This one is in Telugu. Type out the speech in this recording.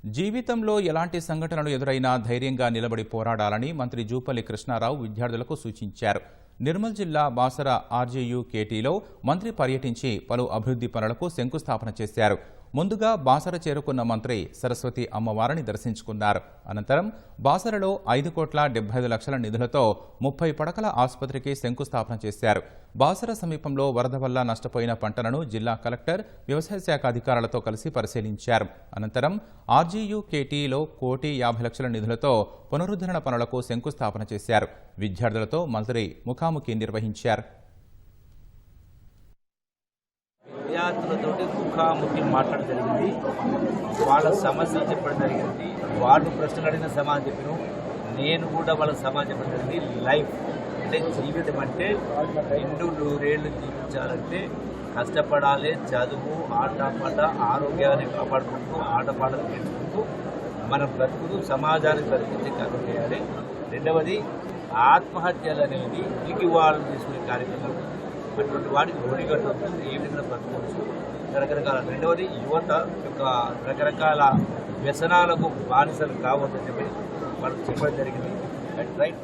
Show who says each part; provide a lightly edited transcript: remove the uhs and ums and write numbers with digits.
Speaker 1: జీవితంలో ఎలాంటి సంఘటనలు ఎదురైనా ధైర్యంగా నిలబడి పోరాడాలని మంత్రి జూపల్లి కృష్ణారావు విద్యార్థులకు సూచించారు. నిర్మల్ జిల్లా బాసర ఆర్జేయూ కేటీలో మంత్రి పర్యటించి పలు అభివృద్ధి పనులకు శంకుస్థాపన చేశారు. ముందుగా బాసర చేరుకున్న మంత్రి సరస్వతి అమ్మవారిని దర్శించుకున్నారు. అనంతరం బాసరలో 5,75,00,000 నిధులతో 30 పడకల ఆసుపత్రికి శంకుస్థాపన చేశారు. బాసర సమీపంలో వరద వల్ల నష్టపోయిన పంటలను జిల్లా కలెక్టర్, వ్యవసాయ శాఖ అధికారులతో కలిసి పరిశీలించారు. అనంతరం ఆర్జీయూ కేటీలో 1,50,00,000 నిధులతో పునరుద్ధరణ పనులకు శంకుస్థాపన చేశారు. విద్యార్థులతో మంత్రి ముఖాముఖి నిర్వహించారు.
Speaker 2: విద్యార్థులతోటి ముఖాముఖి మాట్లాడడం జరిగింది. వాళ్ళ సమస్యలు చెప్పడం జరిగింది. వాళ్ళు ప్రశ్నలు అడిగిన సమాధానం చెప్పిన, నేను కూడా వాళ్ళ సమాధానం చెప్పడం జరిగింది. లైఫ్ అంటే జీవితం అంటే 200 జీవించాలంటే కష్టపడాలి. చదువు, ఆటపాట, ఆరోగ్యాన్ని కాపాడుకుంటూ, ఆటపాటలు నేర్చుకుంటూ మన బ్రతుకులు సమాజానికి బ్రతికించే కార్యం చేయాలి. రెండవది ఆత్మహత్యలు అనేది ఇంటికి వాళ్ళు తీసుకునే కార్యక్రమాలు, అటువంటి వాటికి ఒడిగట్టవచ్చు, ఏ విధంగా బ్రతకవచ్చు రకరకాల. రెండవది యువత యొక్క రకరకాల వ్యసనాలకు బానిసలు కావద్దని చెప్పి వాళ్ళు చెప్పడం జరిగింది. రైట్